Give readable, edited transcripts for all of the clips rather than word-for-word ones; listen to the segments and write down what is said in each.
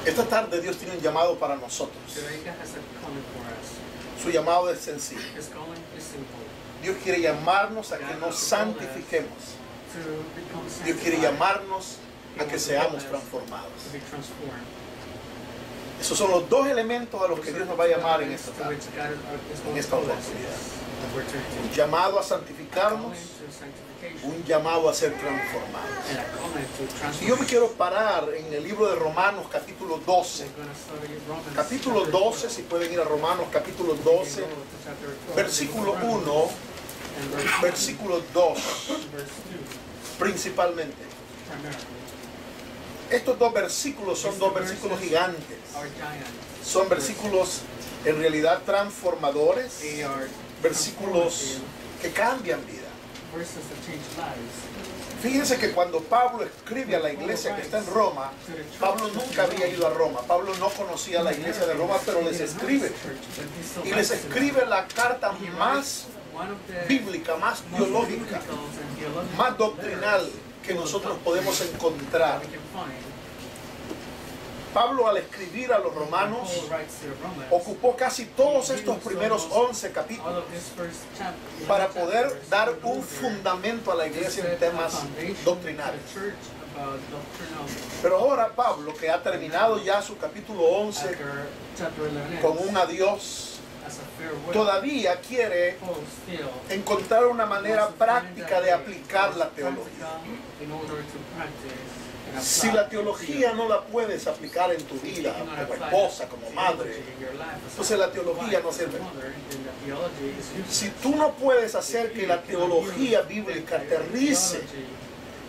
Esta tarde Dios tiene un llamado para nosotros. Su llamado es sencillo. Dios quiere llamarnos a que nos santifiquemos. Dios quiere llamarnos a que seamos transformados. Esos son los dos elementos a los que Dios nos va a llamar en esta tarde, en esta oportunidad. Un llamado a santificarnos, un llamado a ser transformados. Y yo me quiero parar en el libro de Romanos capítulo 12. Capítulo 12, si pueden ir a Romanos capítulo 12, versículo 1, versículo 2, principalmente. Estos dos versículos son dos versículos gigantes. Son versículos en realidad transformadores, versículos que cambian vida. Fíjense que cuando Pablo escribe a la iglesia que está en Roma, Pablo nunca había ido a Roma. Pablo no conocía la iglesia de Roma, pero les escribe. Y les escribe la carta más bíblica, más teológica, más doctrinal que nosotros podemos encontrar. Pablo, al escribir a los romanos, ocupó casi todos estos primeros 11 capítulos para poder dar un fundamento a la iglesia en temas doctrinales. Pero ahora Pablo, que ha terminado ya su capítulo 11 con un adiós, todavía quiere encontrar una manera práctica de aplicar la teología. Si la teología no la puedes aplicar en tu vida, como esposa, como madre, entonces la teología no sirve. Si tú no puedes hacer que la teología bíblica aterrice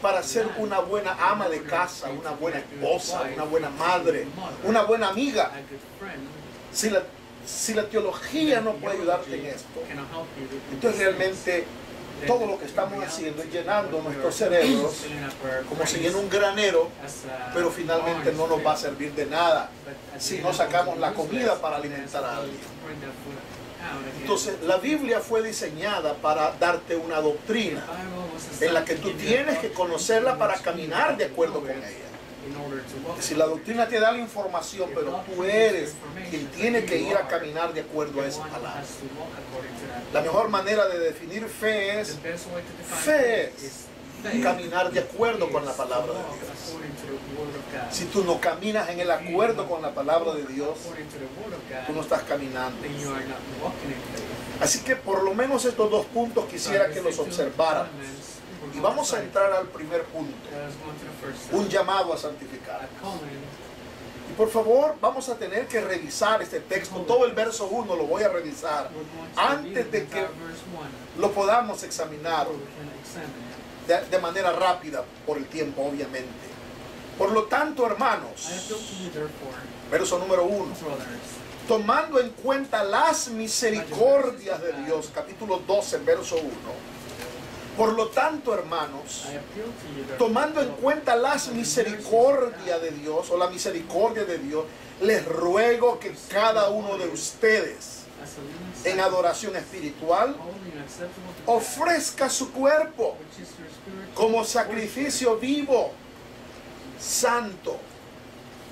para ser una buena ama de casa, una buena esposa, una buena madre, una buena amiga, si la teología no puede ayudarte en esto, entonces realmente todo lo que estamos haciendo es llenando nuestros cerebros como si llena un granero, pero finalmente no nos va a servir de nada si no sacamos la comida para alimentar a alguien. Entonces la Biblia fue diseñada para darte una doctrina en la que tú tienes que conocerla para caminar de acuerdo con ella. Si la doctrina te da la información, pero tú eres quien tiene que ir a caminar de acuerdo a esa palabra. La mejor manera de definir fe es caminar de acuerdo con la palabra de Dios. Si tú no caminas en el acuerdo con la palabra de Dios, tú no estás caminando. Así que por lo menos estos dos puntos quisiera que los observáramos. Y vamos a entrar al primer punto, un llamado a santificar. Y por favor, vamos a tener que revisar este texto, todo el verso 1 lo voy a revisar, antes de que lo podamos examinar de manera rápida, por el tiempo obviamente. Por lo tanto, hermanos, verso número 1, tomando en cuenta las misericordias de Dios, capítulo 12, verso 1, por lo tanto, hermanos, tomando en cuenta las misericordias de Dios, o la misericordia de Dios, les ruego que cada uno de ustedes, en adoración espiritual, ofrezca su cuerpo como sacrificio vivo, santo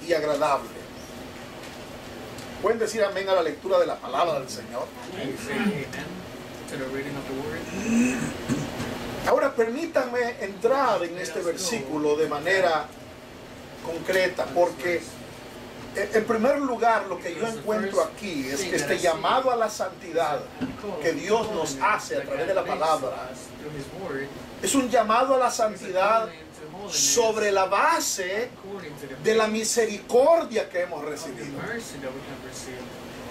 y agradable. ¿Pueden decir amén a la lectura de la palabra del Señor? Ahora permítanme entrar en este versículo de manera concreta, porque en primer lugar lo que yo encuentro aquí es que este llamado a la santidad que Dios nos hace a través de la palabra es un llamado a la santidad sobre la base de la misericordia que hemos recibido.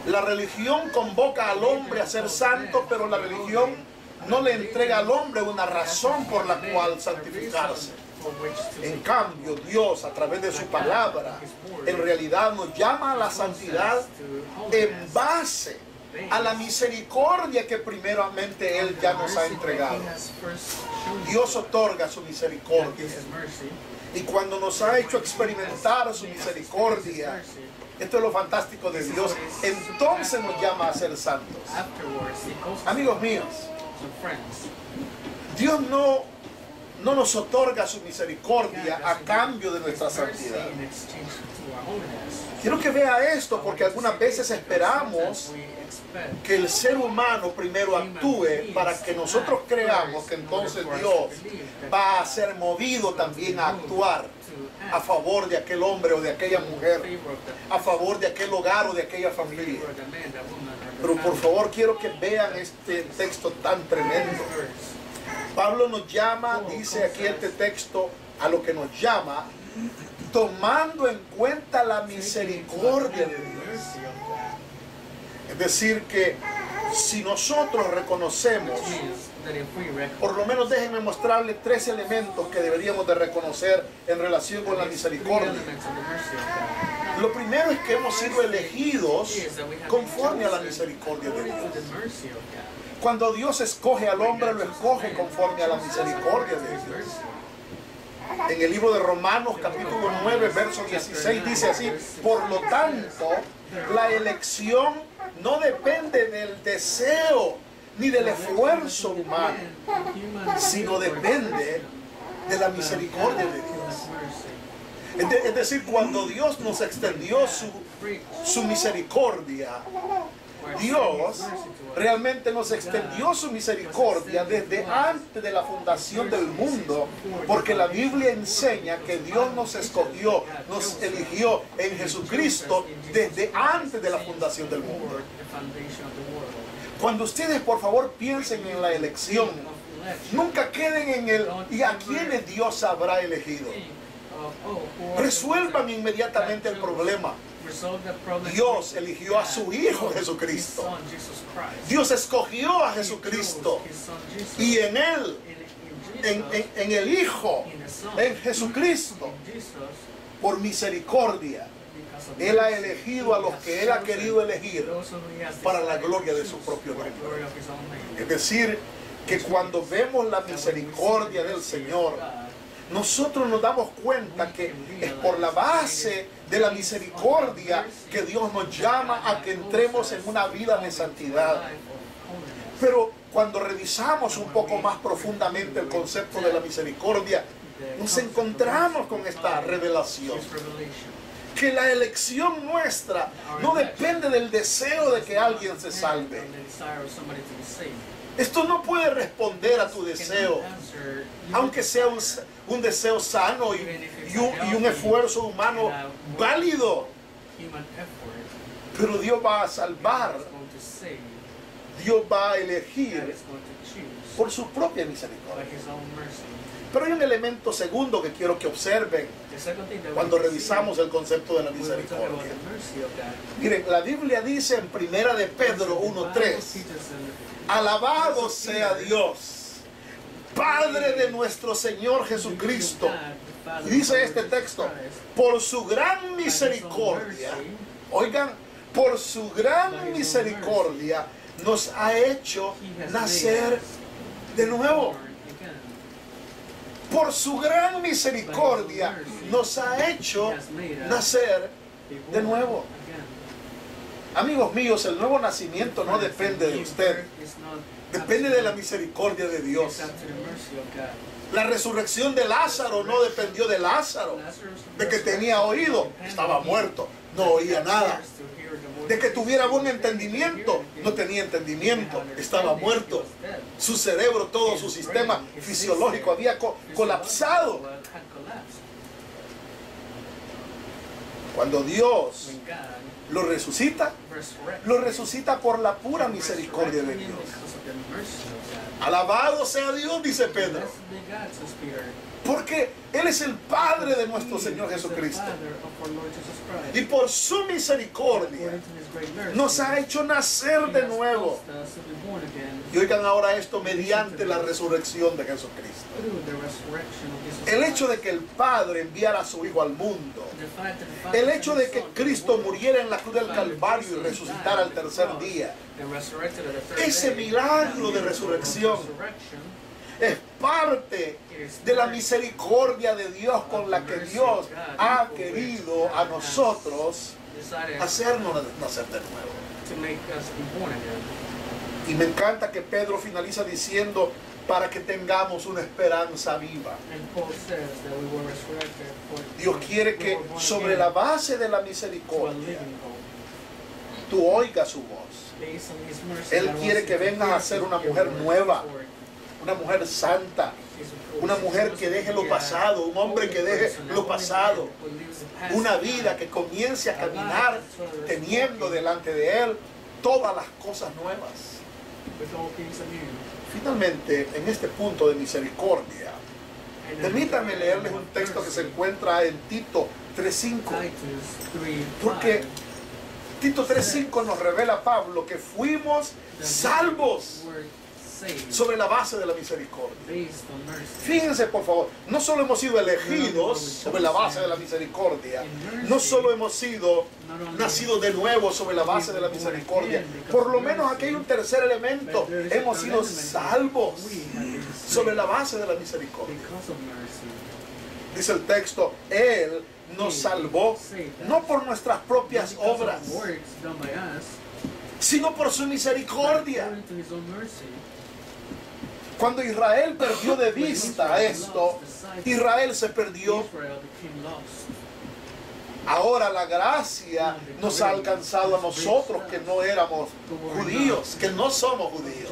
La religión convoca al hombre a ser santo, pero la religión no le entrega al hombre una razón por la cual santificarse. En cambio, Dios, a través de su palabra, en realidad nos llama a la santidad en base a la misericordia que primeramente Él ya nos ha entregado. Dios otorga su misericordia. Y cuando nos ha hecho experimentar su misericordia, esto es lo fantástico de Dios, entonces nos llama a ser santos. Amigos míos, Dios no no nos otorga su misericordia a cambio de nuestra santidad. Quiero que vea esto, porque algunas veces esperamos que el ser humano primero actúe para que nosotros creamos que entonces Dios va a ser movido también a actuar a favor de aquel hombre o de aquella mujer, a favor de aquel hogar o de aquella familia. Pero por favor quiero que vean este texto tan tremendo. Pablo nos llama, dice aquí este texto, a lo que nos llama, tomando en cuenta la misericordia de Dios. Es decir, que si nosotros reconocemos, por lo menos déjenme mostrarles 3 elementos que deberíamos de reconocer en relación con la misericordia. Lo primero es que hemos sido elegidos conforme a la misericordia de Dios. Cuando Dios escoge al hombre, lo escoge conforme a la misericordia de Dios. En el libro de Romanos, capítulo 9, verso 16, dice así: por lo tanto, la elección no depende del deseo ni del esfuerzo humano, sino depende de la misericordia de Dios. Es decir, cuando Dios nos extendió su misericordia, Dios realmente nos extendió su misericordia desde antes de la fundación del mundo, porque la Biblia enseña que Dios nos escogió, nos eligió en Jesucristo desde antes de la fundación del mundo. Cuando ustedes por favor piensen en la elección, nunca queden en el ¿y a quiénes Dios habrá elegido? Resuelvan inmediatamente el problema. Dios eligió a su Hijo Jesucristo. Dios escogió a Jesucristo. Y en Él, en el Hijo, en Jesucristo, por misericordia, Él ha elegido a los que Él ha querido elegir para la gloria de su propio nombre. Es decir, que cuando vemos la misericordia del Señor, nosotros nos damos cuenta que es por la base de la misericordia que Dios nos llama a que entremos en una vida de santidad. Pero cuando revisamos un poco más profundamente el concepto de la misericordia, nos encontramos con esta revelación: que la elección nuestra no depende del deseo de que alguien se salve. Esto no puede responder a tu deseo, aunque sea un deseo sano y un esfuerzo humano válido. Pero Dios va a salvar, Dios va a elegir por su propia misericordia. Pero hay un elemento segundo que quiero que observen cuando revisamos el concepto de la misericordia. Miren, la Biblia dice en 1 de Pedro 1:3: alabado sea Dios, Padre de nuestro Señor Jesucristo. Y dice este texto: por su gran misericordia, oigan, por su gran misericordia nos ha hecho nacer de nuevo. Por su gran misericordia nos ha hecho nacer de nuevo. Amigos míos, el nuevo nacimiento no depende de usted, depende de la misericordia de Dios. La resurrección de Lázaro no dependió de Lázaro, de que tenía oído, estaba muerto, no oía nada. De que tuviera buen entendimiento, no tenía entendimiento, estaba muerto. Su cerebro, todo su sistema fisiológico había colapsado. Cuando Dios lo resucita por la pura misericordia de Dios. Alabado sea Dios, dice Pedro, porque Él es el Padre de nuestro Señor Jesucristo, y por su misericordia nos ha hecho nacer de nuevo. Y oigan ahora esto: mediante la resurrección de Jesucristo. El hecho de que el Padre enviara a su Hijo al mundo, el hecho de que Cristo muriera en la cruz del Calvario y resucitara al tercer día, ese milagro de resurrección es parte de la misericordia de Dios con la que Dios ha querido a nosotros hacernos nacer de nuevo. Y me encanta que Pedro finaliza diciendo: para que tengamos una esperanza viva. Dios quiere que sobre la base de la misericordia tú oigas su voz. Él quiere que vengas a ser una mujer nueva, una mujer santa, una mujer que deje lo pasado, un hombre que deje lo pasado, una vida que comience a caminar teniendo delante de Él todas las cosas nuevas. Finalmente, en este punto de misericordia, permítanme leerles un texto que se encuentra en Tito 3:5, porque Tito 3:5 nos revela a Pablo que fuimos salvos sobre la base de la misericordia. Fíjense por favor, no solo hemos sido elegidos sobre la base de la misericordia, no solo hemos sido nacidos de nuevo sobre la base de la misericordia, por lo menos aquí hay un tercer elemento: hemos sido salvos sobre la base de la misericordia. Dice el texto, Él nos salvó no por nuestras propias obras, sino por su misericordia. Cuando Israel perdió de vista esto, Israel se perdió. Ahora la gracia nos ha alcanzado a nosotros que no éramos judíos, que no somos judíos.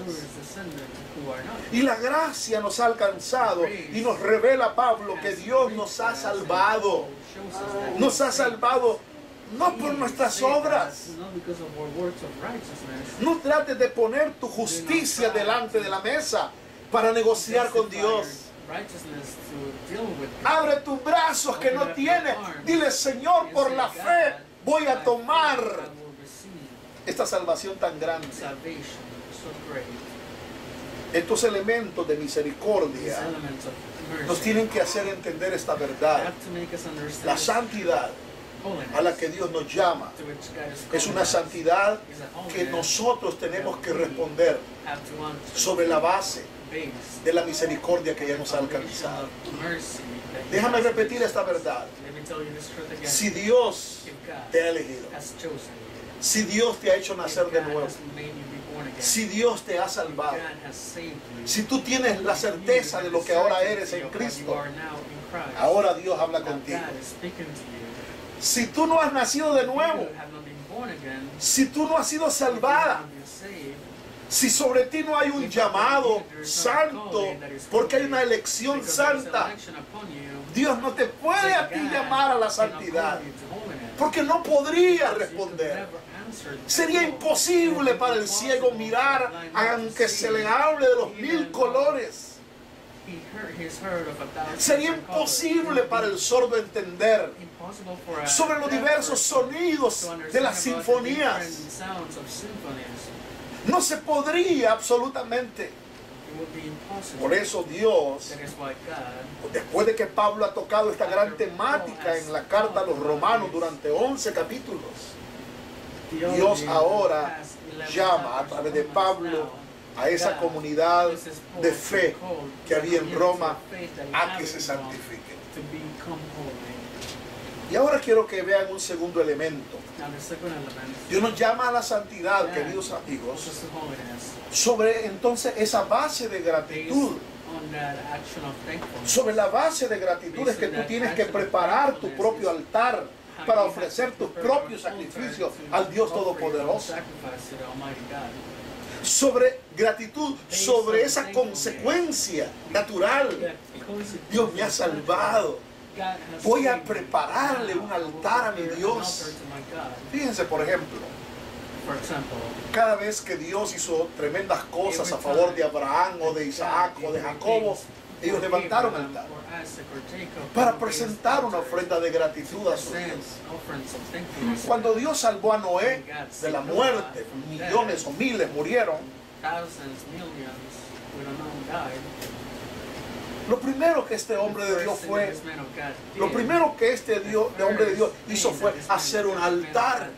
Y la gracia nos ha alcanzado y nos revela Pablo que Dios nos ha salvado. Nos ha salvado no por nuestras obras. No trates de poner tu justicia delante de la mesa para negociar con Dios. Abre tus brazos que no tienes. Dile, Señor, por la fe voy a tomar esta salvación tan grande. Estos elementos de misericordia nos tienen que hacer entender esta verdad. La santidad a la que Dios nos llama es una santidad que nosotros tenemos que responder sobre la base de la misericordia que ya nos ha alcanzado. Déjame repetir esta verdad. Si Dios te ha elegido, si Dios te ha hecho nacer de nuevo, si Dios te ha salvado, si tú tienes la certeza de lo que ahora eres en Cristo, ahora Dios habla contigo. Si tú no has nacido de nuevo, si tú no has sido salvada, si sobre ti no hay un llamado santo, porque hay una elección santa, Dios no te puede a ti llamar a la santidad, porque no podría responder. Sería imposible para el ciego mirar aunque se le hable de los 1000 colores. Sería imposible para el sordo entender sobre los diversos sonidos de las sinfonías. No se podría absolutamente. Por eso Dios, después de que Pablo ha tocado esta gran temática en la carta a los Romanos durante 11 capítulos, Dios ahora llama a través de Pablo a esa comunidad de fe que había en Roma a que se santifiquen. Y ahora quiero que vean un segundo elemento. Dios nos llama a la santidad, queridos amigos, sobre entonces esa base de gratitud. Sobre la base de gratitud es que tú tienes que preparar tu propio altar para ofrecer tus propios sacrificios al Dios Todopoderoso. Sobre gratitud, sobre esa consecuencia natural. Dios me ha salvado. Voy a prepararle un altar a mi Dios. Fíjense, por ejemplo, cada vez que Dios hizo tremendas cosas a favor de Abraham o de Isaac o de Jacobo, ellos levantaron altar para presentar una ofrenda de gratitud a su Dios. Cuando Dios salvó a Noé de la muerte, millones o miles murieron. Lo primero que este hombre de Dios fue, lo primero que este hombre de Dios hizo fue hacer un altar.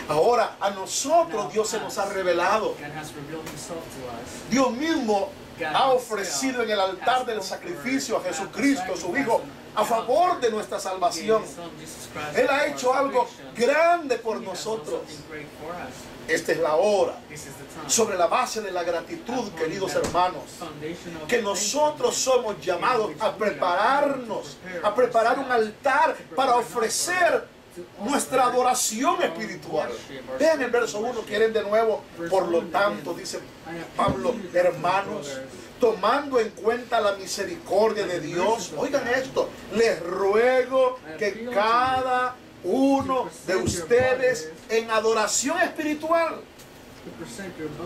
Ahora a nosotros Dios se nos ha revelado. Dios mismo ha ofrecido en el altar del sacrificio a Jesucristo, su Hijo, a favor de nuestra salvación. Él ha hecho algo grande por nosotros. Esta es la hora. This is the time. Sobre la base de la gratitud, queridos hermanos, que nosotros somos llamados a prepararnos, a preparar un altar para ofrecer nuestra adoración espiritual. Vean el verso 1, quieren de nuevo. Por lo tanto, dice Pablo, hermanos, tomando en cuenta la misericordia de Dios, oigan esto, les ruego que cada uno de ustedes en adoración espiritual.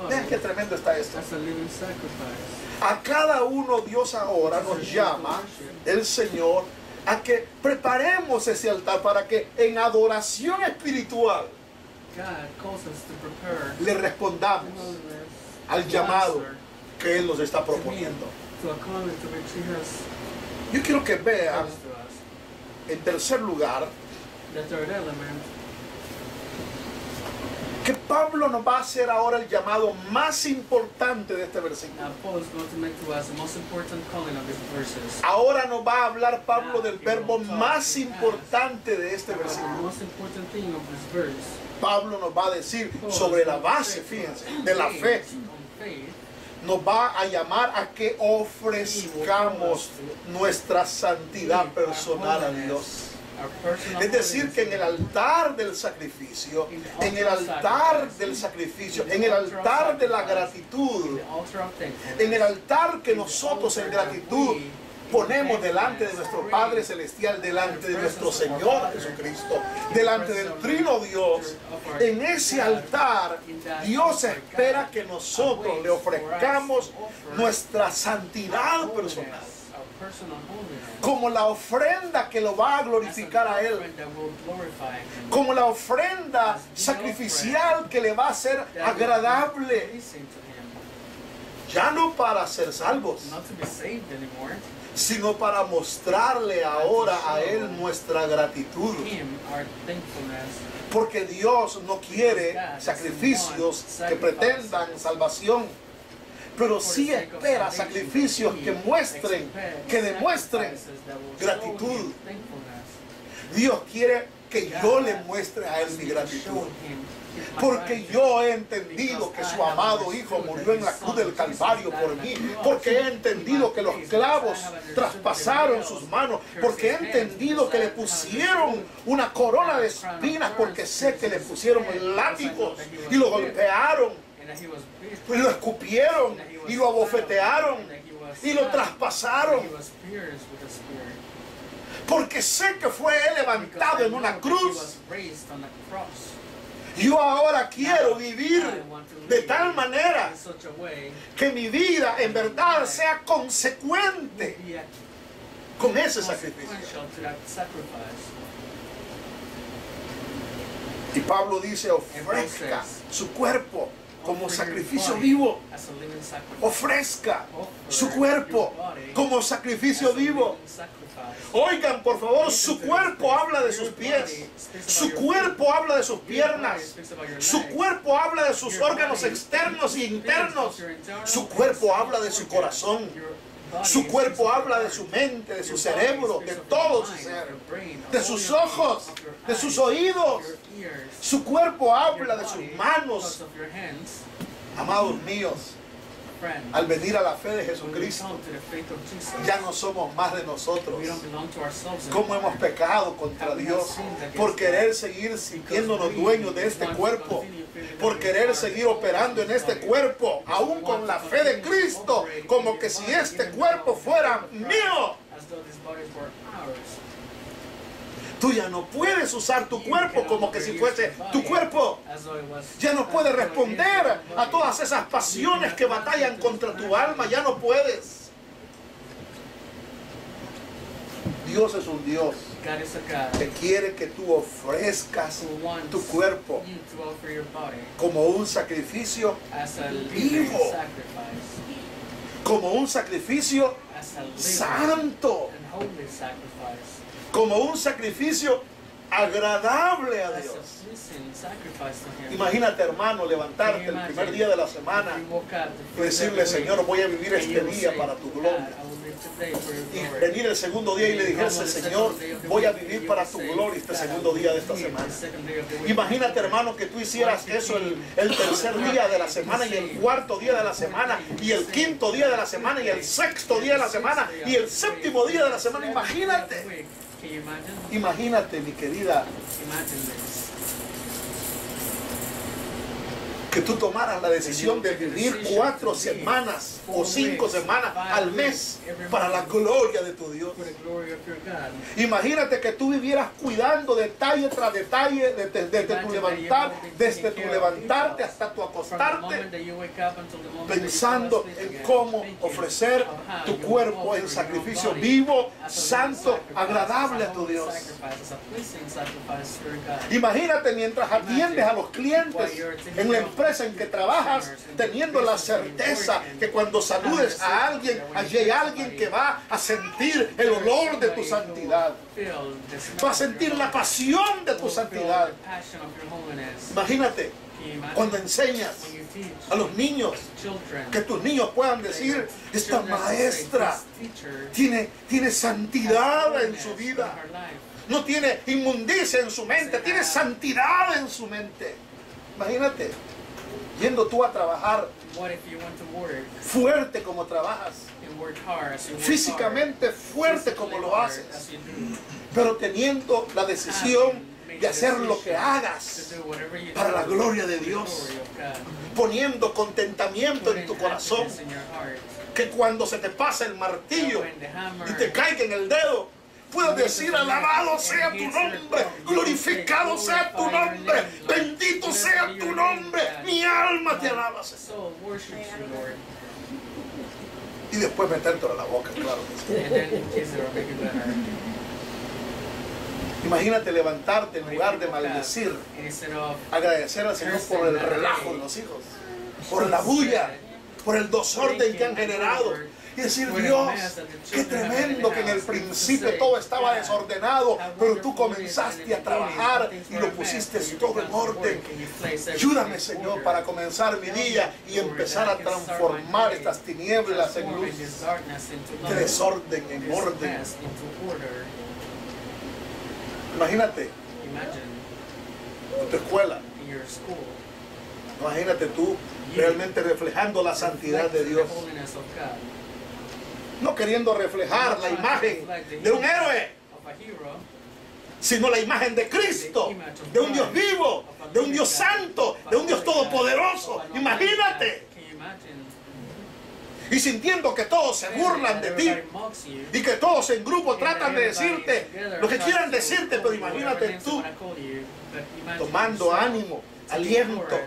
Vean qué tremendo está esto. A cada uno Dios ahora nos llama, el Señor, a que preparemos ese altar para que en adoración espiritual le respondamos al llamado que Él nos está proponiendo. Yo quiero que vean, en tercer lugar, que Pablo nos va a hacer ahora el llamado más importante de este versículo. Ahora nos va a hablar Pablo del verbo más importante de este versículo. Pablo nos va a decir sobre la base, fíjense, de la fe. Nos va a llamar a que ofrezcamos nuestra santidad personal a Dios. Es decir, que en el altar del sacrificio, en el altar del sacrificio, en el altar de la gratitud, en el altar que nosotros en gratitud ponemos delante de nuestro Padre Celestial, delante de nuestro Señor Jesucristo, delante del Trino Dios, en ese altar Dios espera que nosotros le ofrezcamos nuestra santidad personal, como la ofrenda que lo va a glorificar a Él, como la ofrenda sacrificial que le va a ser agradable, ya no para ser salvos, sino para mostrarle ahora a Él nuestra gratitud. Porque Dios no quiere sacrificios que pretendan salvación, pero sí espera sacrificios que demuestren gratitud. Dios quiere que yo le muestre a Él mi gratitud, porque yo he entendido que su amado Hijo murió en la cruz del Calvario por mí, porque he entendido que los clavos traspasaron sus manos, porque he entendido que le pusieron una corona de espinas, porque sé que le pusieron látigos y lo golpearon, y lo escupieron y lo abofetearon y lo traspasaron, porque sé que fue Él levantado en una cruz. Yo ahora quiero vivir de tal manera que mi vida en verdad sea consecuente con ese sacrificio. Y Pablo dice, ofrezca su cuerpo como sacrificio vivo. Ofrezca su cuerpo como sacrificio vivo. Oigan, por favor, su cuerpo habla de sus pies, su cuerpo habla de sus piernas, su cuerpo habla de sus órganos externos e internos, su cuerpo habla de su corazón, su cuerpo habla de su mente, de su cerebro, de todo su ser, de sus ojos, de sus oídos. Su cuerpo habla de sus manos. Amados míos, al venir a la fe de Jesucristo, ya no somos más de nosotros. ¿Cómo hemos pecado contra Dios? Por querer seguir sintiéndonos dueños de este cuerpo, por querer seguir operando en este cuerpo, aún con la fe de Cristo, como que si este cuerpo fuera mío. Tú ya no puedes usar tu cuerpo como que si fuese tu cuerpo. Ya no puedes responder a todas esas pasiones que batallan contra tu alma. Ya no puedes. Dios es un Dios que quiere que tú ofrezcas tu cuerpo como un sacrificio vivo, como un sacrificio santo, como un sacrificio agradable a Dios. Imagínate, hermano, levantarte el primer día de la semana y decirle: Señor, voy a vivir este día para tu gloria. Y venir el segundo día y le dijese: Señor, voy a vivir para tu gloria este segundo día de esta semana. Imagínate, hermano, que tú hicieras eso el tercer día de la semana, y el cuarto día de la semana, y el quinto día de la semana, y el sexto día de la semana, y el séptimo día de la semana. Imagínate. Imagínate, mi querida, que tú tomaras la decisión de vivir 4 semanas o 5 semanas al mes para la gloria de tu Dios. Imagínate que tú vivieras cuidando detalle tras detalle desde tu levantarte hasta tu acostarte, pensando en cómo ofrecer tu cuerpo en sacrificio vivo, santo, agradable a tu Dios. Imagínate mientras atiendes a los clientes en la empresa en que trabajas, teniendo la certeza que cuando saludes a alguien, allí hay alguien que va a sentir el olor de tu santidad, va a sentir la pasión de tu santidad. Imagínate cuando enseñas a los niños, que tus niños puedan decir: esta maestra tiene santidad en su vida, no tiene inmundicia en su mente, tiene santidad en su mente. Imagínate yendo tú a trabajar fuerte como trabajas, físicamente fuerte como lo haces, pero teniendo la decisión de hacer lo que hagas para la gloria de Dios, poniendo contentamiento en tu corazón, que cuando se te pasa el martillo y te caiga en el dedo, puedes decir: alabado sea tu nombre, glorificado sea tu nombre, bendito sea tu nombre, mi alma te alaba, Señor. Y después metértelo a la boca, claro que sí. Imagínate levantarte en lugar de maldecir, agradecer al Señor por el relajo de los hijos, por la bulla, por el desorden que han generado. Y decir: Dios, qué tremendo que en el principio todo estaba desordenado, pero tú comenzaste a trabajar y lo pusiste todo en orden. Ayúdame, Señor, para comenzar mi día y empezar a transformar estas tinieblas en luz, de desorden en orden. Imagínate en tu escuela. Imagínate tú realmente reflejando la santidad de Dios. No queriendo reflejar la imagen de un héroe, sino la imagen de Cristo, de un Dios vivo, de un Dios santo, de un Dios todopoderoso. Imagínate. Y sintiendo que todos se burlan de ti y que todos en grupo tratan de decirte lo que quieran decirte, pero imagínate tú tomando ánimo, aliento.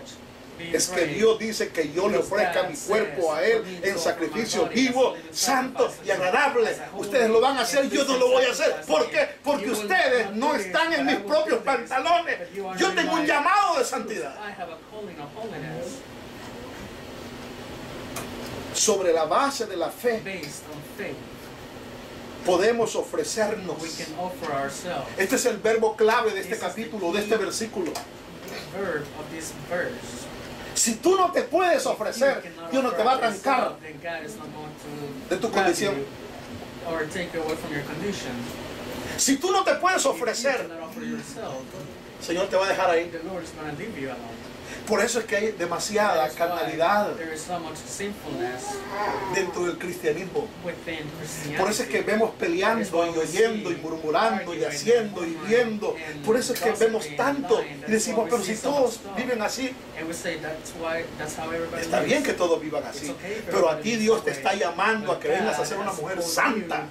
Es que Dios dice que yo le ofrezca mi cuerpo a Él en sacrificio vivo, santo y agradable. Ustedes lo van a hacer, yo no lo voy a hacer. ¿Por qué? Porque ustedes no están en mis propios pantalones. Yo tengo un llamado de santidad. Sobre la base de la fe, podemos ofrecernos. Este es el verbo clave de este capítulo, de este versículo. Si tú no te puedes ofrecer, Dios no te va a arrancar de tu condición. Si tú no te puedes ofrecer, el Señor te va a dejar ahí. Por eso es que hay demasiada carnalidad dentro del cristianismo. Por eso es que vemos peleando y oyendo y murmurando y haciendo y viendo. Por eso es que vemos tanto y decimos: pero si todos viven así, está bien que todos vivan así, pero a ti Dios te está llamando a que vengas a ser una mujer santa,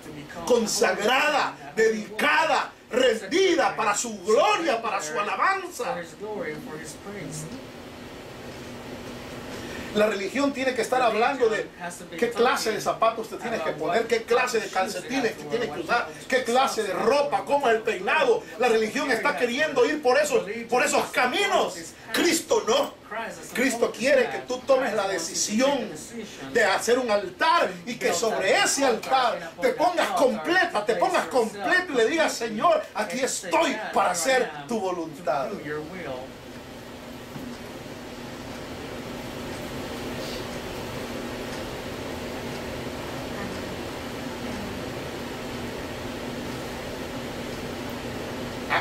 consagrada, dedicada, rendida para su gloria, para su alabanza. La religión tiene que estar hablando de qué clase de zapatos te tienes que poner, qué clase de calcetines que tienes que usar, qué clase de ropa, cómo es el peinado. La religión está queriendo ir por esos caminos. Cristo no. Cristo quiere que tú tomes la decisión de hacer un altar y que sobre ese altar te pongas completa, te pongas completo y le digas, Señor, aquí estoy para hacer tu voluntad.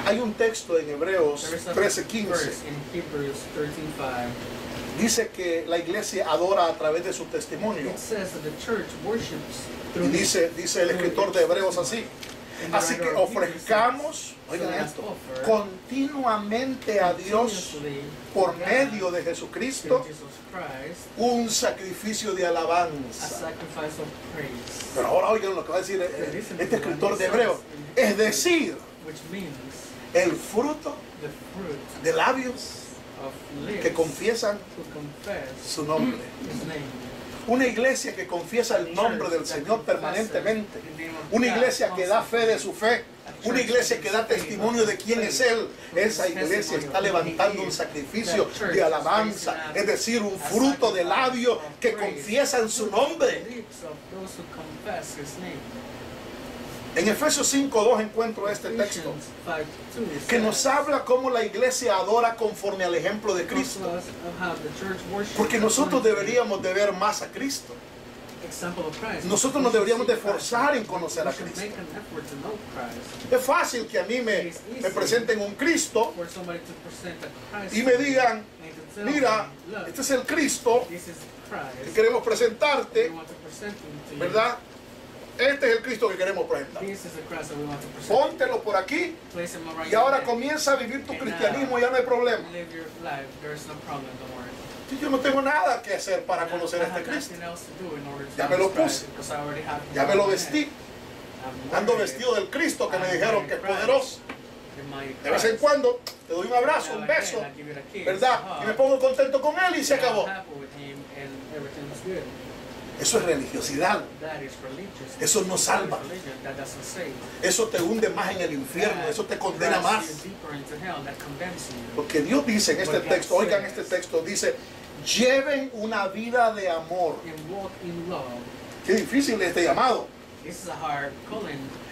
Hay un texto en Hebreos 13:15. Dice que la iglesia adora a través de su testimonio. Y dice el escritor de Hebreos así. Así que ofrezcamos, oigan esto, continuamente a Dios por medio de Jesucristo un sacrificio de alabanza. Pero ahora oigan lo que va a decir este escritor de Hebreos. Es decir, el fruto de labios que confiesan su nombre. Una iglesia que confiesa el nombre del Señor permanentemente. Una iglesia que da fe de su fe. Una iglesia que da testimonio de quién es Él. Esa iglesia está levantando un sacrificio de alabanza. Es decir, un fruto de labios que confiesan su nombre. En Efesios 5:2 encuentro este texto que nos habla cómo la iglesia adora conforme al ejemplo de Cristo. Porque nosotros deberíamos de ver más a Cristo. Nosotros nos deberíamos de esforzar en conocer a Cristo. Es fácil que a mí me presenten un Cristo y me digan, mira, este es el Cristo que queremos presentarte, ¿verdad? Este es el Cristo que queremos presentar. Póntelo por aquí y ahora comienza a vivir tu cristianismo y ya no hay problema. Yo no tengo nada que hacer para conocer a este Cristo. Ya me lo puse, ya me lo vestí. Ando vestido del Cristo que me dijeron que es poderoso. De vez en cuando te doy un abrazo, un beso, ¿verdad? Y me pongo contento con Él y se acabó. Eso es religiosidad. Eso no salva. Eso te hunde más en el infierno. Eso te condena más. Porque Dios dice en este texto, oigan este texto, dice, lleven una vida de amor. Qué difícil este llamado.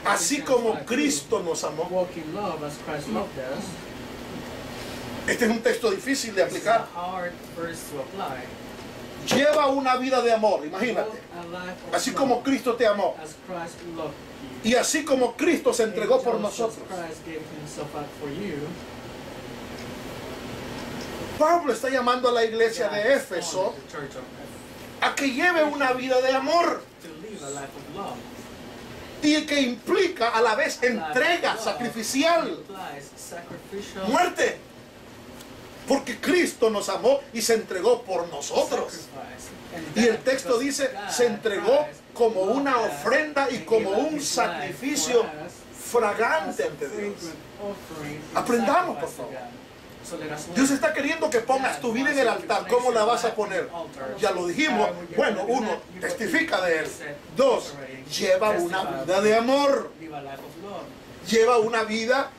Así como Cristo nos amó. Este es un texto difícil de aplicar. Lleva una vida de amor, imagínate. Así como Cristo te amó. Y así como Cristo se entregó por nosotros. Pablo está llamando a la iglesia de Éfeso a que lleve una vida de amor. Y que implica a la vez entrega sacrificial. Muerte. Porque Cristo nos amó y se entregó por nosotros. Y el texto dice, se entregó como una ofrenda y como un sacrificio fragante ante Dios. Aprendamos, por favor. Dios está queriendo que pongas tu vida en el altar. ¿Cómo la vas a poner? Ya lo dijimos. Bueno, uno, testifica de Él. Dos, lleva una vida de amor. Lleva una vida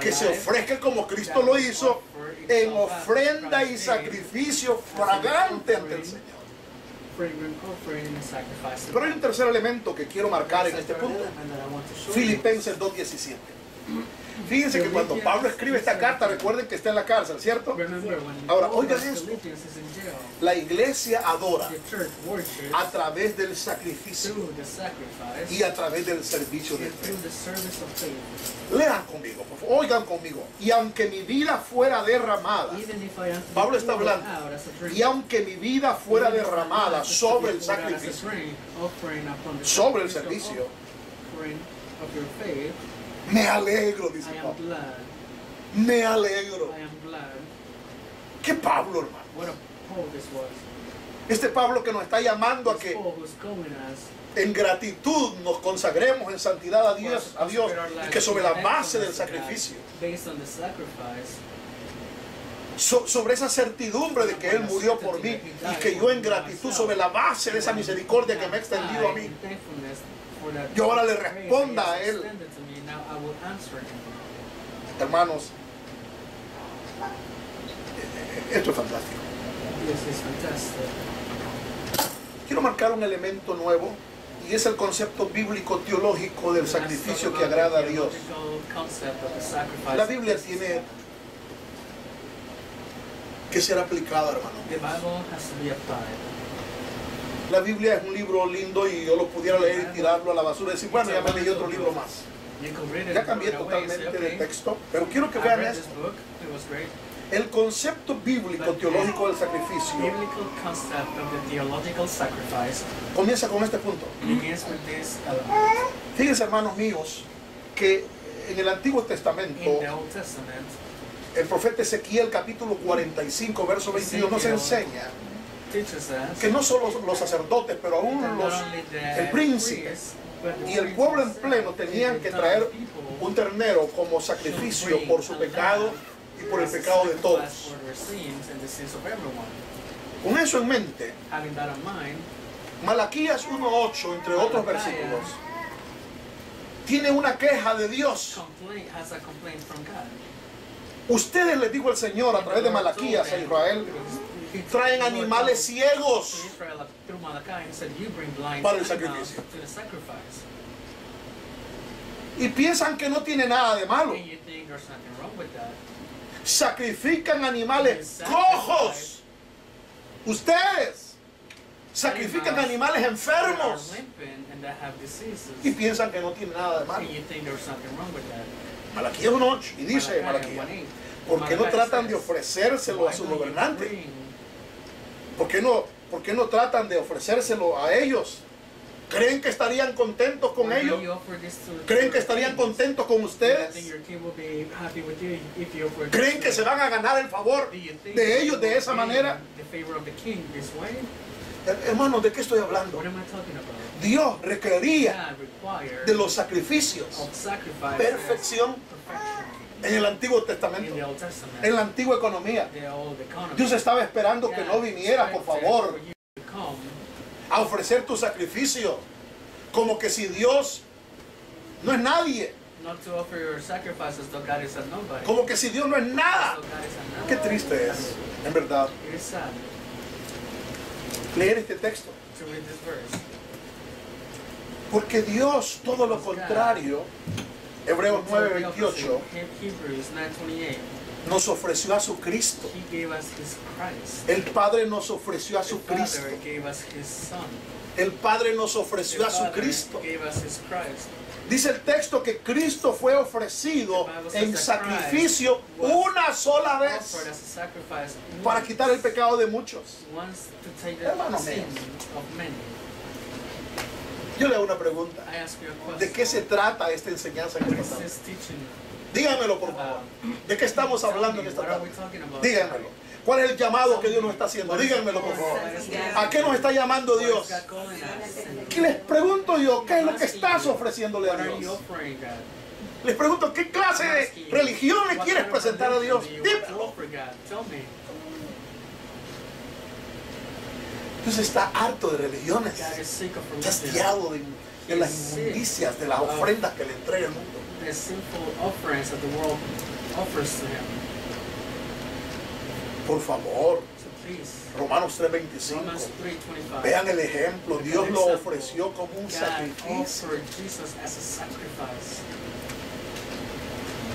que se ofrezca como Cristo lo hizo, en ofrenda y sacrificio fragante ante el Señor. Pero hay un tercer elemento que quiero marcar en este punto. Filipenses 2:17. Fíjense que cuando Pablo escribe esta carta, recuerden que está en la cárcel, ¿cierto? Ahora, oigan esto. La iglesia adora a través del sacrificio y a través del servicio de fe. Lean conmigo, por favor. Oigan conmigo. Y aunque mi vida fuera derramada, Pablo está hablando, y aunque mi vida fuera derramada sobre el sacrificio, sobre el servicio, me alegro, dice Pablo. Me alegro. ¿Qué Pablo, hermano? Este Pablo que nos está llamando a que en gratitud nos consagremos en santidad a Dios y que sobre la base del sacrificio, sobre esa certidumbre de que Él murió por mí y que yo en gratitud sobre la base de esa misericordia que me ha extendido a mí, yo ahora le responda a Él. Hermanos, esto es fantástico. Quiero marcar un elemento nuevo y es el concepto bíblico teológico del sacrificio que agrada a Dios. La Biblia tiene que ser aplicada, hermano. La Biblia es un libro lindo y yo lo pudiera leer y tirarlo a la basura y decir, bueno, ya me leí otro libro más. Ya cambié totalmente de texto, pero quiero que vean esto. El concepto bíblico teológico del sacrificio comienza con este punto. Fíjense, hermanos míos, que en el Antiguo Testamento, el profeta Ezequiel capítulo 45 verso 22 nos enseña que no solo los sacerdotes, pero aún el príncipe y el pueblo en pleno tenían que traer un ternero como sacrificio por su pecado y por el pecado de todos. Con eso en mente, Malaquías 1:8, entre otros versículos, tiene una queja de Dios. Ustedes, les dijo el Señor a través de Malaquías a Israel, traen animales ciegos para el sacrificio. Y piensan que no tiene nada de malo. Sacrifican animales cojos. Ustedes sacrifican animales enfermos y piensan que no tiene nada de malo. Malaquías 1:8 y dice Malaquías, ¿por qué no tratan de ofrecérselo a su gobernante? ¿Por qué no tratan de ofrecérselo a ellos? ¿Creen que estarían contentos con ellos? ¿Creen que estarían contentos con ustedes? ¿Creen que se van a ganar el favor de ellos de esa manera? Hermanos, ¿de qué estoy hablando? Dios requería de los sacrificios perfección en el Antiguo Testamento, en la antigua economía. Dios estaba esperando que no vinieras, por favor, a ofrecer tu sacrificio, como que si Dios no es nadie, como que si Dios no es nada. Qué triste es, en verdad, leer este texto, porque Dios, todo lo contrario, Hebreos 9:28, nos ofreció a su Cristo. El Padre nos ofreció a su Cristo. El Padre nos ofreció a su Cristo. Dice el texto que Cristo fue ofrecido en sacrificio una sola vez para quitar el pecado de muchos. Hermanos míos, yo le hago una pregunta. ¿De qué se trata esta enseñanza que estamos dando? Díganmelo, por favor. ¿De qué estamos hablando en esta tarde? Díganmelo. ¿Cuál es el llamado que Dios nos está haciendo? Díganmelo, por favor. ¿A qué nos está llamando Dios? ¿Qué les pregunto yo? ¿Qué es lo que estás ofreciéndole a Dios? Les pregunto, ¿qué clase de religión le quieres presentar a Dios? Dímelo. Dios está harto de religiones. Está hastiado de las inmundicias, de las ofrendas que le entrega el mundo. Por favor, Romanos 3:25. Vean el ejemplo. Dios lo ofreció como un sacrificio.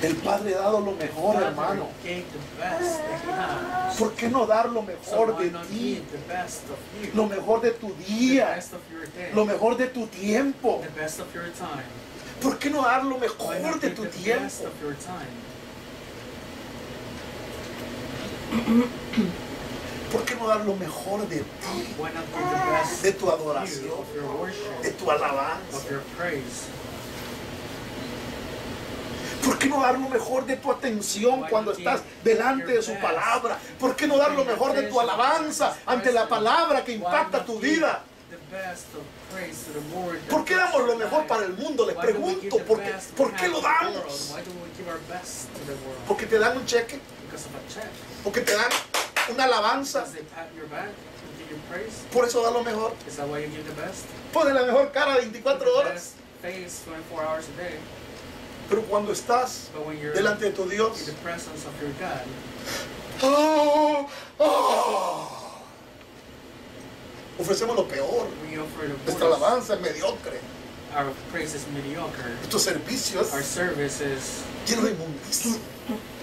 El Padre ha dado lo mejor, hermano. ¿Por qué no dar lo mejor de ti? Lo mejor de tu día. Lo mejor de tu tiempo. ¿Por qué no dar lo mejor de tu tiempo? ¿Por qué no dar lo mejor de ti? De tu adoración, de tu alabanza. ¿Por qué no dar lo mejor de tu atención cuando estás delante de su palabra? ¿Por qué no dar lo mejor de tu alabanza ante la palabra que impacta tu vida? ¿Por qué damos lo mejor para el mundo? Les pregunto, ¿por qué lo damos? ¿Porque te dan un cheque? ¿Porque te dan una alabanza? ¿Por eso da lo mejor? Pone la mejor cara 24 horas. Pero cuando estás delante de tu Dios, Ofrecemos lo peor. We offer the Nuestra worst. alabanza es mediocre. Our praise is mediocre. Estos servicios Our service is llenos de inmundicia.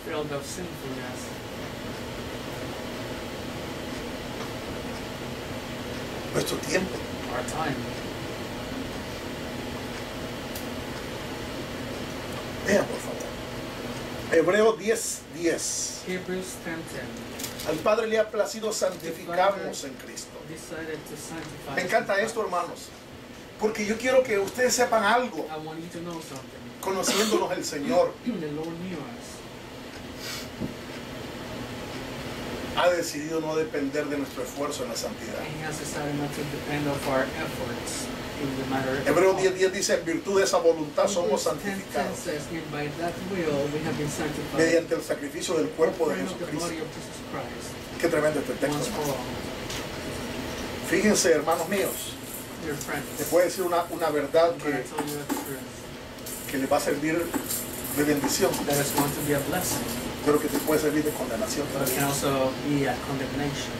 filled of sinfulness. Nuestro tiempo. Our time. Vean, por favor. Hebreos 10:10. Hebrews 10:10. Al Padre le ha placido santificarnos en Cristo. Decided to sanctify Me encanta us in esto, Christ. hermanos, porque yo quiero que ustedes sepan algo, I want you to know something. conociéndonos el Señor. The Lord knew us. Ha decidido no depender de nuestro esfuerzo en la santidad. And He has decided not to depend on our efforts in the matter of Hebreos 10:10 dice, en virtud de esa voluntad somos Hebrews 10:10 santificados says, "And by that will we have been sanctified mediante el sacrificio del cuerpo de by the body Jesucristo. of Jesus Christ Qué tremendo este texto, once for hermano. all." Fíjense, hermanos míos, Dear friends, les voy a decir una verdad I'm going to tell you a truth que les va a servir de bendición, that is going to be a blessing, pero que te puede servir de condenación but it también. can also be a condemnation.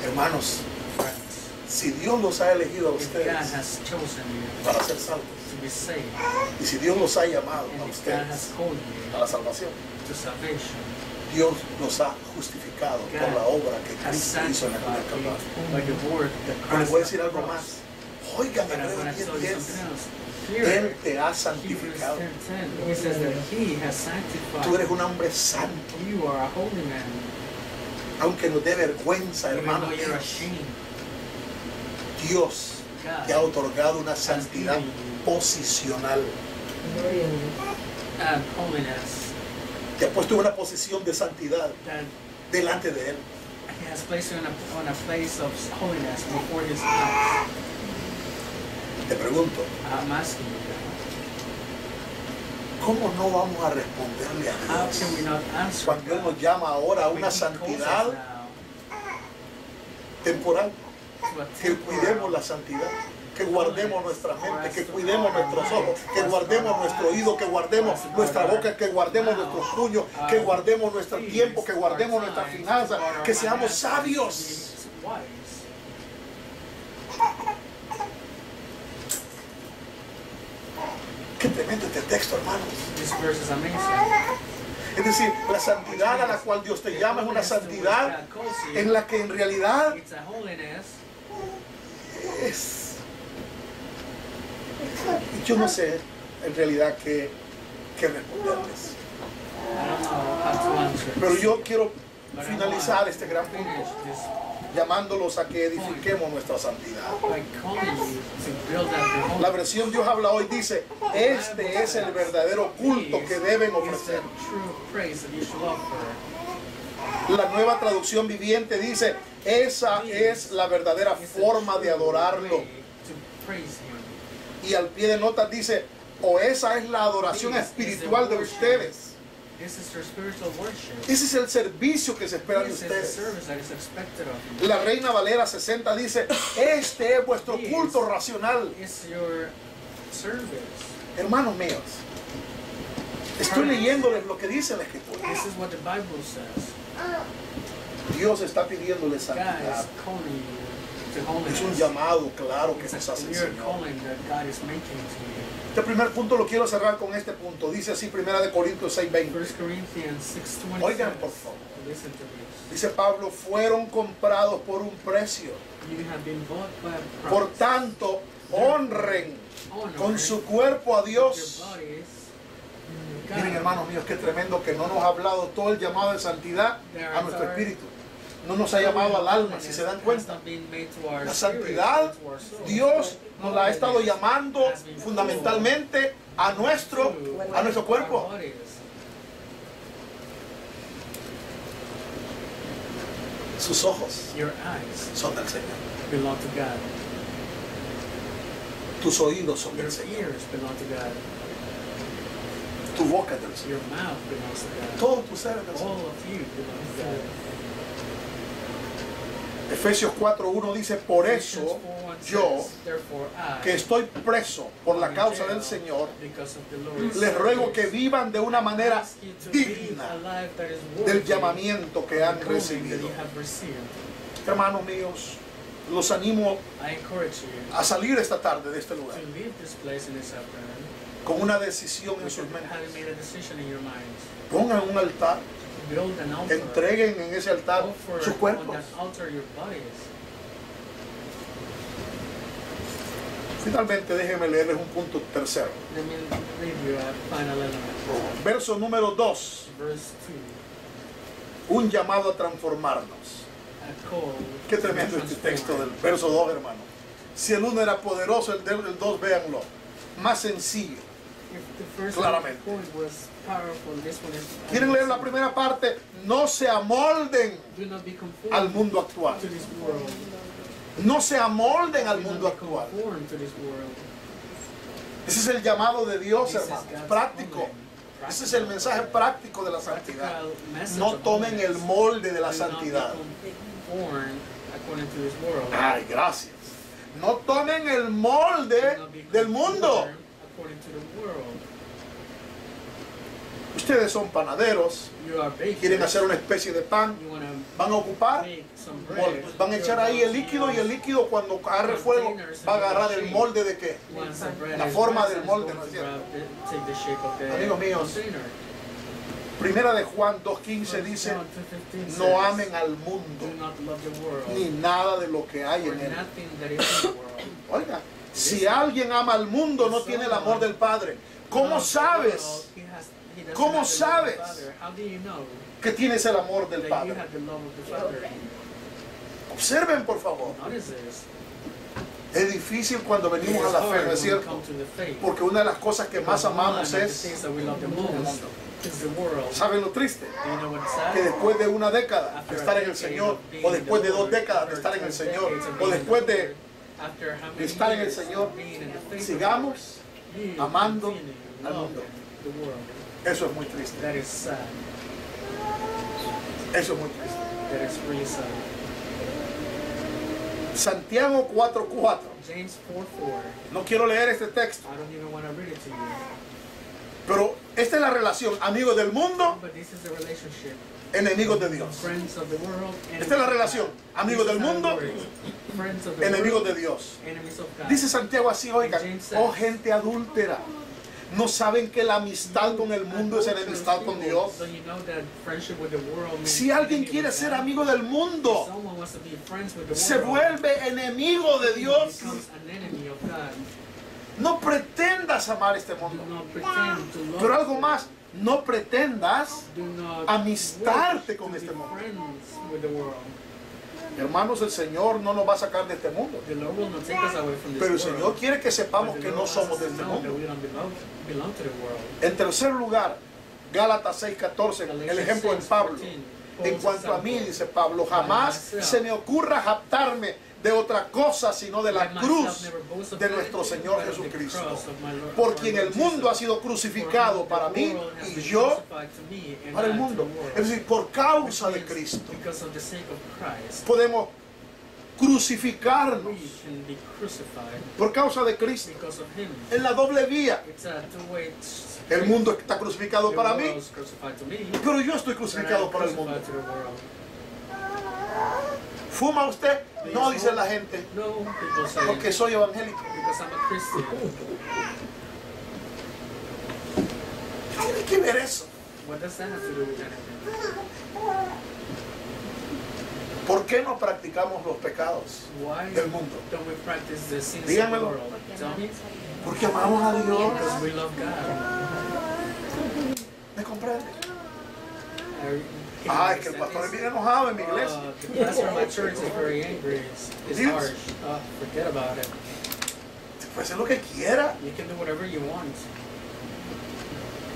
Hermanos, Friends, si Dios los ha elegido a if God ustedes has chosen you para ser salvos, to be saved, y si Dios los ha llamado a and if God ustedes has called you a la salvación, to salvation, Dios los ha justificado por la obra que has Cristo hizo en la cruz del sanctified Calvario. you by the word that Pero les voy a Christ decir algo cross. más. Oigan, But I'm Hebreos going to tell you 10:10, something else. Él Here, te ha Hebrews santificado. 10:10, He says that He has sanctified Tú eres un hombre santo, you. You are a holy man, aunque nos dé vergüenza, even hermano. though you're ashamed. Dios te ha God otorgado una santidad posicional. and holiness Te ha puesto en una posición de santidad that delante de Él. He has placed you on a place of holiness before His eyes. Te pregunto, I'm asking you, ¿cómo no vamos a responderle a how Dios can we not answer cuando Él God nos llama ahora a when una He calls us santidad now temporal? to a Que cuidemos temporal la santidad, que guardemos nuestra mente, que cuidemos nuestros ojos, que guardemos nuestro oído, que guardemos nuestra boca, que guardemos nuestros puños, que guardemos nuestro tiempo, que guardemos nuestras finanzas, que seamos sabios. Qué tremendo este texto, hermanos. This verse is amazing. Es decir, la santidad a la cual Dios te llama es una santidad en la que en realidad It's a holiness. es... Yo no sé en realidad qué responderles. I don't know how to answer. Pero yo quiero But I finalizar want este gran to punto finish this llamándolos a que edifiquemos nuestra santidad. by calling you to build up your La holiness. versión Dios habla hoy dice, este es el verdadero culto que deben It's the ofrecer. true praise that you should offer. La nueva traducción viviente dice, esa es la verdadera It's the forma de true adorarlo. way to praise Him. Y al pie de notas dice, o esa es la adoración espiritual de ustedes. This is your spiritual worship. Ese es el servicio que se espera de This is the ustedes. service that is expected of you. La Reina Valera 60 dice, este es vuestro culto racional. It's your service. Hermanos míos, estoy leyéndoles lo que dice la Escritura. This is what the Bible says. Dios está pidiéndole God santidad. is calling you to Es holiness. un llamado claro que It's nos a hace el clear Señor. calling that God is making to you. Este primer punto lo quiero cerrar con este punto. Dice así, 1 Corintios 6:20. 1 Corinthians 6:27. Oigan, por favor. Listen to this. Dice Pablo, fueron comprados por un precio. You have been bought by a price. Por tanto, honren Honor con su cuerpo a your Dios. bodies. God. Miren, hermanos míos, qué tremendo que no nos ha hablado todo el llamado de santidad a nuestro espíritu. No nos ha llamado al alma, si se dan cuenta. La santidad, Dios nos la ha estado llamando fundamentalmente a nuestro cuerpo. Sus ojos Your eyes son del Señor. belong to God. Tus oídos son Your del Señor. ears belong to God. Tu boca es del Señor. Your mouth belongs to God. Todo tu ser es del Señor. All of you belong to God. Efesios 4:1 dice, por eso yo, que estoy preso por la causa del Señor, les ruego que vivan de una manera digna del llamamiento que han recibido. Hermanos míos, los animo I encourage you a salir esta tarde de este to lugar leave this place in this afternoon con una decisión en with sus mentes. having made a decision in your minds. Pongan un altar, Build an altar. entreguen en ese altar Offer sus on cuerpos. that altar your bodies. Finalmente, déjenme leerles un punto tercero. Let me read you a final element. Verso número 2. Verse 2. Un llamado a transformarnos. A call. Qué tremendo este texto del verso 2, hermano. Si el 1 era poderoso, el 2, véanlo, más sencillo. If the first Claramente. point was powerful, this one is. ¿Quieren leer la primera parte? No se amolden Do not be conformed al mundo actual. to this world. No se amolden al Do mundo not be actual. conformed to this world. Ese es el llamado de Dios, This is hermano. God's Práctico. calling. Ese es el mensaje práctico de la santidad. Practical message No of tomen el holiness. molde de la Do not be santidad. conformed according to this world. Ay, gracias. No tomen el molde Do not be del mundo. conformed according to the world. Ustedes son panaderos, You are bakers. quieren hacer una especie de pan, You want to van a ocupar make some bread. moldes. Van a echar ahí el líquido y el líquido cuando agarre fuego va a agarrar el molde de qué? Once the bread La is forma risen, del it's molde, going ¿no es to cierto? take the shape of the Amigos míos, container. Primera de Juan 2.15 dice, John 2:15 no says, amen al mundo, do not love the world, ni nada de lo que hay or en él. nothing that is in the world. Oiga, si alguien ama al mundo, no tiene el amor del Padre. ¿Cómo Loves the sabes world, he doesn't ¿Cómo have the love of the sabes? Father. How do you know que tienes el amor del that you Padre? have the love of the Father? Observen, por favor. Notice this. Es difícil cuando It venimos is a la fe, hard ¿no es when we cierto? come to the faith. Porque una de las cosas que más Because one amamos of the es, things that we love the most is the world. ¿saben lo triste? Do you know what's sad? Que después de una década de After estar a en el decade Señor, of being o in después the de 2 Lord, décadas de after estar en el 2 Señor, decades of o being in después the de Lord, after how many estar en el years Señor, of being in the faith of sigamos you amando continue al loving mundo. the world. Eso es muy triste. That is sad. Eso es muy triste. That is really sad. Santiago 4.4. James 4:4. No quiero leer este texto, I don't even want to read it to you. pero esta es la relación. Amigos del mundo, But this is the relationship. enemigos de Dios. Friends of the world. Esta es la relación. Amigos del mundo, Friends of the enemigos world, de Dios. enemies of God. Dice Santiago así, oigan, James says, oh gente adúltera, ¿no saben que la amistad con el mundo es enemistad con Dios? So you know that friendship with the world means Si alguien enemy quiere with ser God. amigo del If mundo, someone wants to be friends with the se world, vuelve enemigo de he Dios. becomes an enemy of God. No pretendas amar este Do mundo. not pretend to love Pero algo it. más, no pretendas Do not amistarte wish con to este be mundo. friends with the world. Hermanos, el Señor no nos va a sacar de este mundo. The Lord will not take us away from this Pero el world. Señor quiere que sepamos But the que Lord no wants somos us de to este know that mundo. we don't belong to the world. En tercer lugar, Gálatas 6:14, el ejemplo de Pablo. En cuanto a mí, dice Pablo, jamás se me ocurra jactarme de otra cosa sino de la cruz de nuestro Señor Jesucristo, por quien el mundo ha sido crucificado para mí y yo para el mundo. Es decir, por causa de Cristo podemos crucificarnos We can be crucified por causa de Cristo. because of Him. En la doble vía, It's a two-way. el mundo está crucificado The para world mí, is crucified to me, pero yo estoy and crucificado I'm para el mundo. crucified to the world. ¿Fuma usted? No, dice la gente, No, people say porque soy evangélico. because I'm a Christian. ¿Qué tiene que ver eso? What does that have to do with anything? ¿Por qué no practicamos los pecados Why del mundo? don't we practice the sins of the Díganmelo. world? Tell me. Porque amamos a Dios. Because we love God. ¿Me comprende? Can you Ah, es que el understand pastor es this? bien enojado en mi iglesia. The pastor of my church is very angry. It's Dios. harsh. Forget about it. Puede hacer lo que quiera, You can do whatever you want.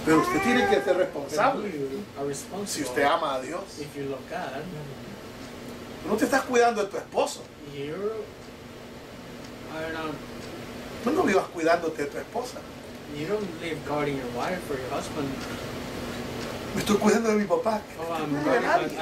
pero usted tiene que ser But responsable. you are responsible. Si usted ama a Dios, If you love God, no te estás cuidando de tu esposo. you are not. Tú no vivas cuidándote de tu esposa. You don't live guarding your wife or your husband. Me estoy cuidando de mi papá. Oh, I'm No de nadie.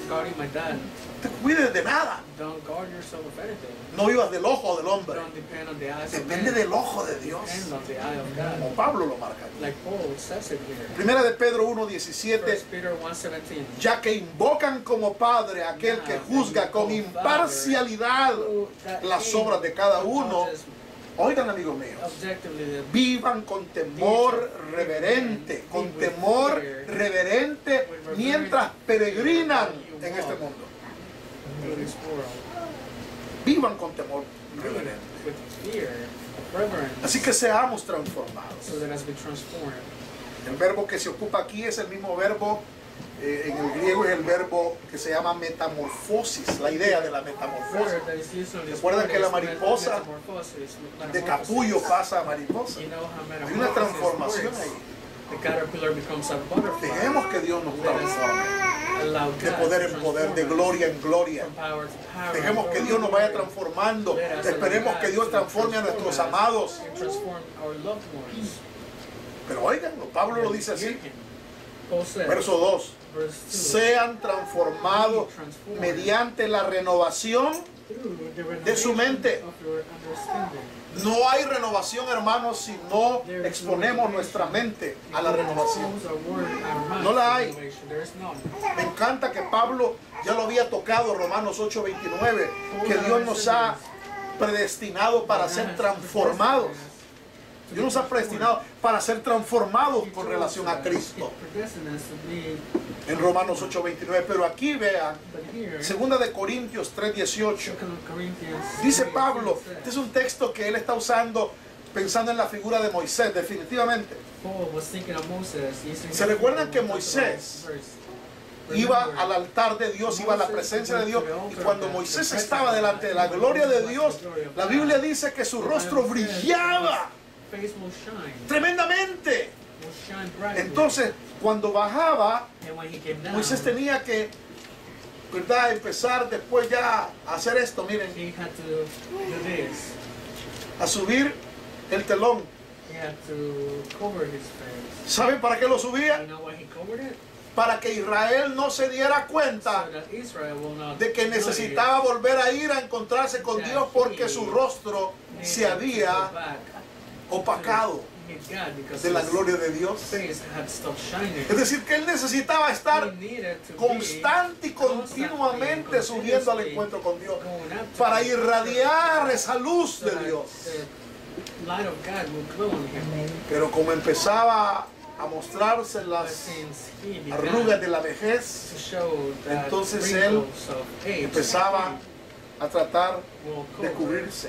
guarding my dad. No te cuides de nada. Don't guard yourself of anything. No vivas del ojo del hombre. Don't depend on the eyes of Depende man. del ojo de Dios. Depend on the eye of Como God. Pablo lo marca aquí. Like Paul says it here. Primera de Pedro 1:17. 1 Peter 1:17. Ya que invocan como Padre a aquel que juzga con imparcialidad las obras de cada uno. Oigan, amigos míos, vivan con temor reverente, mientras peregrinan en este mundo. Vivan con temor reverente. Así que seamos transformados. El verbo que se ocupa aquí es el mismo verbo, en el griego es el verbo que se llama metamorfosis, la idea de la metamorfosis. Recuerdan que la mariposa de capullo pasa a mariposa. Hay una transformación ahí. Dejemos que Dios nos transforme de poder en poder, de gloria en gloria. Dejemos que Dios nos vaya transformando. Esperemos que Dios transforme a nuestros amados. Pero oigan, Pablo lo dice así. Verso 2. Sean transformados mediante la renovación de su mente. No hay renovación, hermanos, si no exponemos nuestra mente a la renovación. No la hay. Me encanta que Pablo ya lo había tocado, Romanos 8:29, que Dios nos ha predestinado para ser transformados. Dios nos ha predestinado para ser transformados con relación a Cristo. En Romanos 8:29. Pero aquí vean, 2 de Corintios 3:18. Dice Pablo, este es un texto que él está usando pensando en la figura de Moisés, definitivamente. ¿Se recuerdan que Moisés iba al altar de Dios, iba a la presencia de Dios? Y cuando Moisés estaba delante de la gloria de Dios, la Biblia dice que su rostro brillaba tremendamente. Entonces, cuando bajaba, Moisés tenía que, ¿verdad?, empezar después ya a hacer esto. Miren, a subir el telón. ¿Saben para qué lo subía? Para que Israel no se diera cuenta de que necesitaba volver a ir a encontrarse con Dios, porque su rostro se había opacado de la gloria de Dios. Es decir, que él necesitaba estar constante y continuamente subiendo al encuentro con Dios para irradiar esa luz de Dios. Pero como empezaba a mostrarse las arrugas de la vejez, entonces él empezaba a tratar de cubrirse.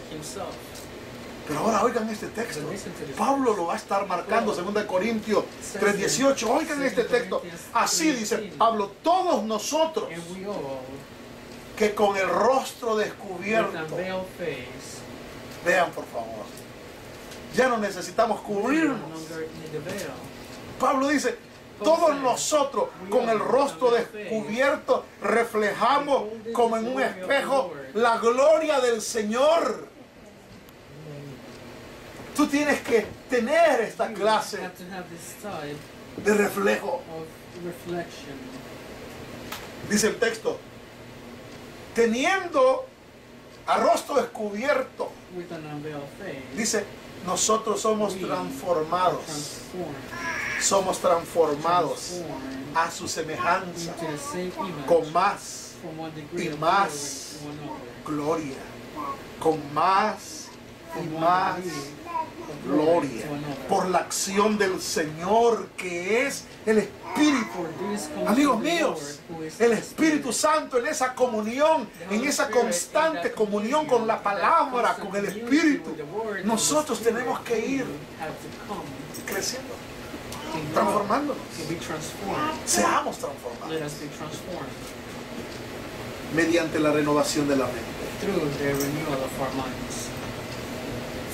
Pero ahora oigan este texto. Pablo lo va a estar marcando, 2 Corintios 3:18. Oigan este texto. Así dice Pablo: todos nosotros que con el rostro descubierto. Vean, por favor. Ya no necesitamos cubrirnos. Pablo dice: todos nosotros con el rostro descubierto reflejamos como en un espejo la gloria del Señor. Tú tienes que tener esta clase de reflejo. Dice el texto: teniendo a rostro descubierto, dice, nosotros somos transformados. Somos transformados a su semejanza, con más y más gloria, con más y más gloria, por la acción del Señor, que es el Espíritu. Amigos míos, el Espíritu Santo, en esa comunión, en esa constante comunión con la palabra, con el Espíritu, nosotros tenemos que ir creciendo, transformándonos. Seamos transformados mediante la renovación de la mente.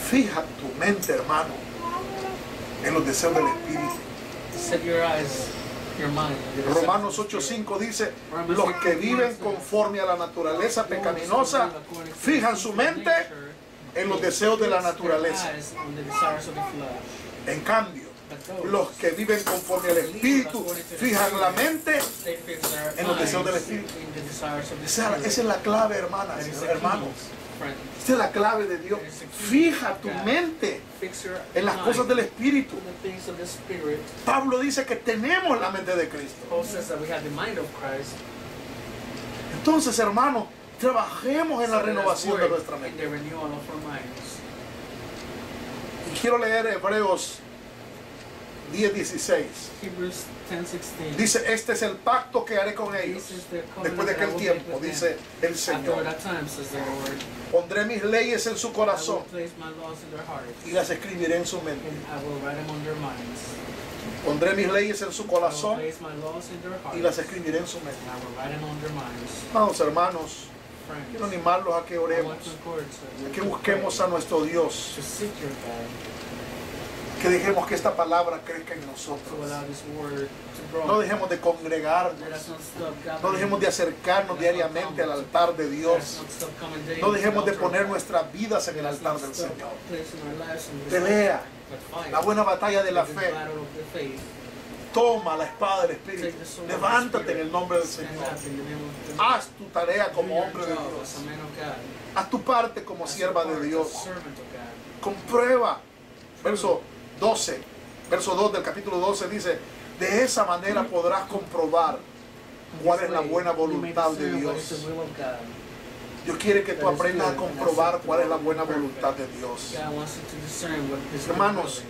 Fija tu mente, hermano, en los deseos del Espíritu. Romanos 8:5 dice: los que viven conforme a la naturaleza pecaminosa fijan su mente en los deseos de la naturaleza. En cambio, los que viven conforme al Espíritu fijan la mente en los deseos del Espíritu. Esa es la clave, hermanos. Esta es la clave de Dios. Fija tu mente en las cosas del Espíritu. Pablo dice que tenemos la mente de Cristo. Entonces, hermanos, trabajemos en la renovación de nuestra mente. Y quiero leer Hebreos 10:16. Dice, este es el pacto que haré con ellos después de aquel tiempo, dice el Señor. Pondré mis leyes en su corazón y las escribiré en su mente. Pondré mis leyes en su corazón y las escribiré en su mente. Vamos, hermanos, quiero animarlos a que oremos, a que busquemos a nuestro Dios, que dejemos que esta palabra crezca en nosotros. No dejemos de congregarnos, no dejemos de acercarnos diariamente al altar de Dios, no dejemos de poner nuestras vidas en el altar del Señor. Pelea la buena batalla de la fe. Toma la espada del Espíritu. Levántate en el nombre del Señor. Haz tu tarea como hombre de Dios. Haz tu parte como sierva de Dios. Comprueba. Verso 12, verso 2 del capítulo 12 dice, de esa manera podrás comprobar cuál es la buena voluntad de Dios. Dios quiere que tú aprendas a comprobar cuál es la buena voluntad de Dios. Hermanos,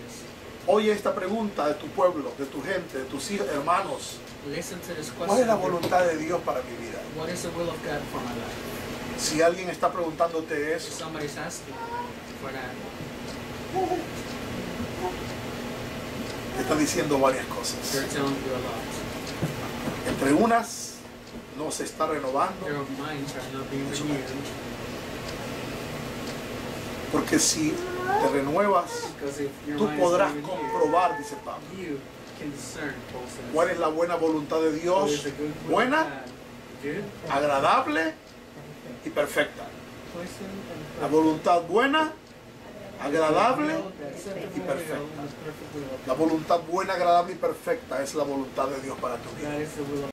oye esta pregunta de tu pueblo, de tu gente, de tus hijos, hermanos. ¿Cuál es la voluntad de Dios para mi vida? Si alguien está preguntándote eso, te está diciendo varias cosas. Entre unas, no se está renovando. Porque si te renuevas, tú podrás comprobar, dice Pablo, cuál es la buena voluntad de Dios, buena, agradable y perfecta. La voluntad buena, agradable y perfecta. La voluntad buena, agradable y perfecta es la voluntad de Dios para tu vida.